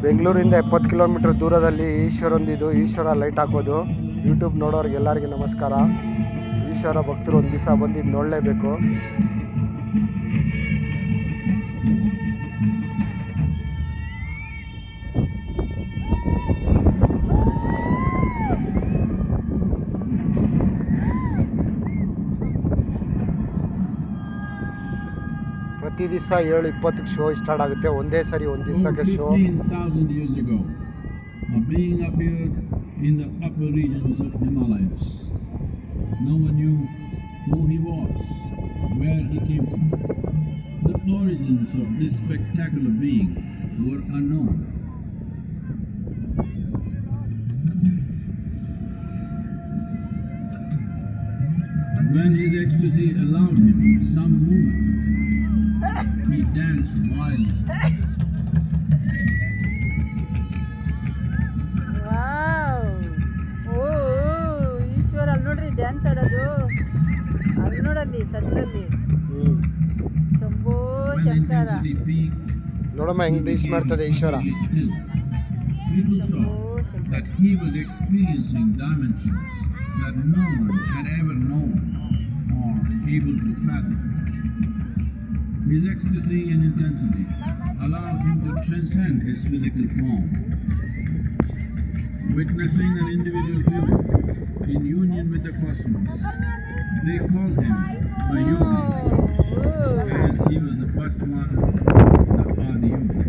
ಬೆಂಗಳೂರಿಂದ 70 ಕಿಲೋಮೀಟರ್ ದೂರದಲ್ಲಿ ಈಶ್ವರಂದಿದು ಈಶ್ವರ ಲೈಟ್ ಹಾಕೋದು. ಯೂಟ್ಯೂಬ್ ನೋಡೋರಿಗೆ ಎಲ್ಲರಿಗೂ ನಮಸ್ಕಾರ. ಈಶ್ವರ ಭಕ್ತರು ಒಂದು ದಿವಸ ಬಂದಿದ್ದು ನೋಡಲೇಬೇಕು. ಪ್ರತಿ ದಿವಸ 7:20 ಶೋ ಸ್ಟಾರ್ಟ್ ಆಗುತ್ತೆ. ಒಂದೇ ಸರಿ ಒಂದು ದಿವಸಕ್ಕೆ show. 15,000 years ago, a being appeared in the upper regions of Himalayas. No one knew who he was, where he came from. The origins of this spectacular being were unknown. When his ecstasy allowed him some movement, he danced wildly. Wow! ಓ ಈಶ್ವರ ಅಲ್ಲಿ ನೋಡ್ರಿ dance ಆಡೋದು. ಅಲ್ಲಿ ನೋಡಲ್ಲಿ ಸಡ್ಡಲ್ಲಿ ಶಂಭೋ ಶಂಕರ. ನೋಡಮ್ಮ ಹೆಂಗ್ ಡೀಸ್ ಮಾಡ್ತದೆ Ishwara. People saw that he was experiencing dimensions that no one had ever known or able to fathom. His ecstasy and intensity allowed him to transcend his physical form. Witnessing an individual human in union with the cosmos, they called him a yogi, as he was the first one, the Adi Yogi.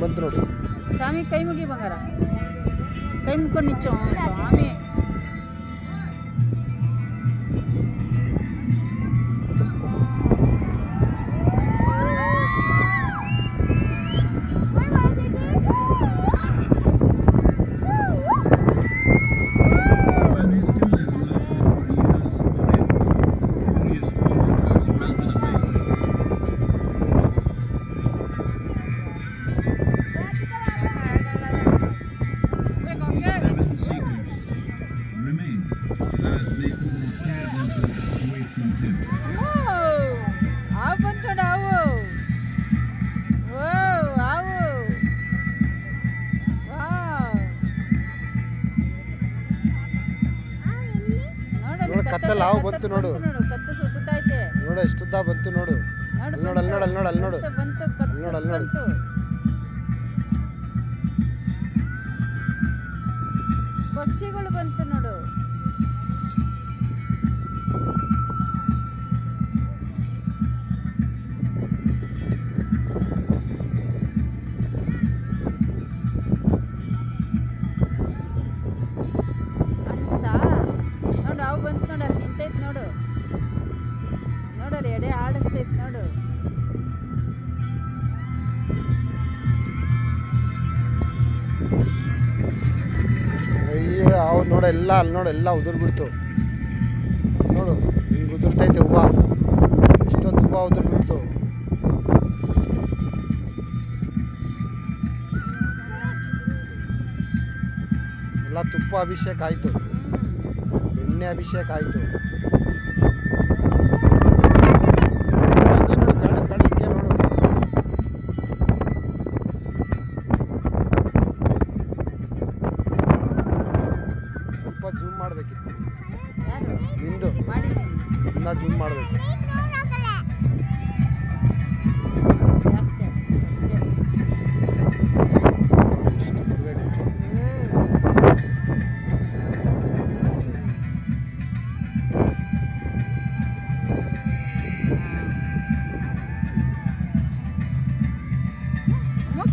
ಬಂತು ನೋಡಿ ಸ್ವಾಮಿ ಕೈ ಮುಗಿ ಬಂಗಾರ. ಕೈ ಮುಕ್ಕೊಂಡು ನಿಚ್ಚೋ ಸ್ವಾಮಿ. ಕತ್ತಲ್ಲ ಹಾವು ಬಂತು ನೋಡು. ಕತ್ತು ಸುತ್ತೈತೆ ನೋಡು ಎಷ್ಟುದ್ದ ಬಂತು ನೋಡು. ಅಲ್ಲಿ ನೋಡು ಅಲ್ಲಿ ನೋಡು ಅಲ್ಲಿ ನೋಡು ಅಲ್ಲಿ ನೋಡು ಅಲ್ಲಿ ನೋಡು ಅಲ್ಲಿ ನೋಡು. ಪಕ್ಷಿಗಳು ಬಂತು ನೋಡು. ನೋಡು ನೋಡೋರು ಎಡೆ ಆಡಿಸ್ತೈತೆ ನೋಡು. ಅಯ್ಯೋ ಅವ್ರು ನೋಡು ಎಲ್ಲ ಅಲ್ಲಿ ನೋಡು ಎಲ್ಲ ಉದುರ್ಬಿಡ್ತು ನೋಡು. ಹಿಂಗೆ ಉದುರ್ತೈತೆ ಹೂವು. ಎಷ್ಟೊಂದು ಹೂವು ಉದುರ್ಬಿಡ್ತು. ಎಲ್ಲ ತುಪ್ಪ ಅಭಿಷೇಕ ಆಯಿತು, ಎಣ್ಣೆ ಅಭಿಷೇಕ ಆಯಿತು. ಸ್ವಲ್ಪ ಜೂಮ್ ಮಾಡಬೇಕಿತ್ತು ನಿಂದು, ಇನ್ನೂ ಜೂಮ್ ಮಾಡಬೇಕು.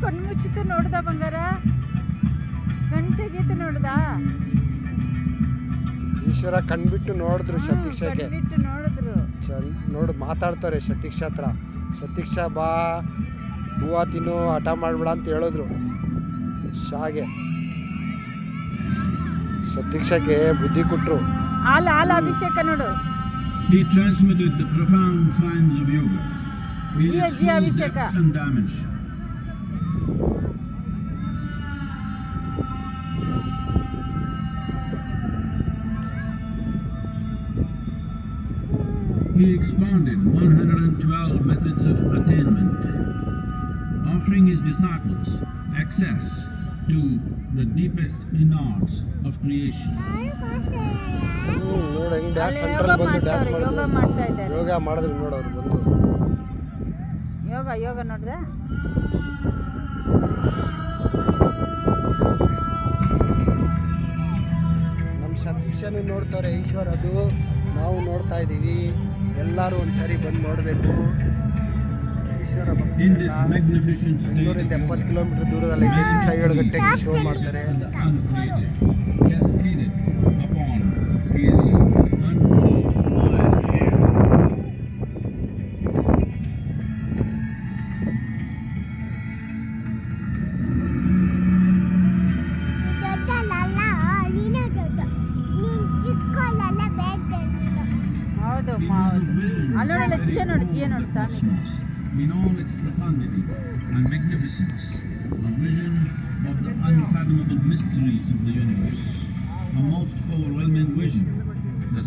ಕಣ್ಣು ಮುಚ್ಚಿತು ನೋಡ್ದ ಬಂಗಾರ. ಗಂಟೆಗೀತು ನೋಡ್ದ. ಈಶ್ವರ ಕಣ್ಬಿಟ್ಟು ನೋಡಿದ್ರು ಸತೀಕ್ಷಕ್ಕೆ. ನೋಡಿದ್ರು ನೋಡು ಮಾತಾಡ್ತಾರೆ ಸತೀಕ್ಷ ಹತ್ರ. ಸತೀಕ್ಷ ಬಾ ಹೂವು ತಿನ್ನು ಹಠ ಮಾಡಬೇಡ ಅಂತ ಹೇಳಿದ್ರು ಶಾಗೆ. ಸತೀಕ್ಷಕ್ಕೆ ಬುದ್ಧಿ ಕೊಟ್ಟರು. ಹಾಲು ಅಭಿಷೇಕ ನೋಡು. He transmitted the profound science of yoga is Jia, its Jia full Abhisheka. depth and dimension. He expounded 112 methods of attainment, offering his disciples access to the deepest innards of creation. ನೋಡಿ ಹೆಂಗ್ dance ಅಲ್ಲಿ central ಯೋಗ ಬಂದು dance ಮಾಡ್ತಾರೆ, ಯೋಗ ಮಾಡಿದ್ರು ಮಾಡ್ತಾ ಇದ್ದಾರೆ. ಯೋಗ ಮಾಡಿದ್ರು ನೋಡೋರು ಬಂದು ಯೋಗ ನೋಡ್ದೆ. ನಮ್ಮ ಸತೀಶನು ನೋಡ್ತಾರೆ ಈಶ್ವರದು, ನಾವು ನೋಡ್ತಾ ಇದ್ದೀವಿ. ಎಲ್ಲರೂ ಒಂದ್ಸರಿ ಬಂದು ನೋಡಬೇಕು. Ishwara In this magnificent state of 70 kilometre ದೂರದಲ್ಲಿ ದಿವಸ 7 ಗಂಟೆಗೆ ಶೋ ಮಾಡ್ತಾರೆ. the uncreated cascaded upon his unclothed wild hair. ಹೌದು It was a vision ಅಲ್ಲಿ ನೋಡಲ್ಲ, of the ಜಿಯ ನೋಡು, ಜಿಯ very ನೋಡು ಸ್ವಾಮಿ. cosmos in all its profundity and magnificence, a vision of the unfathomable mysteries of the universe, a most overwhelming vision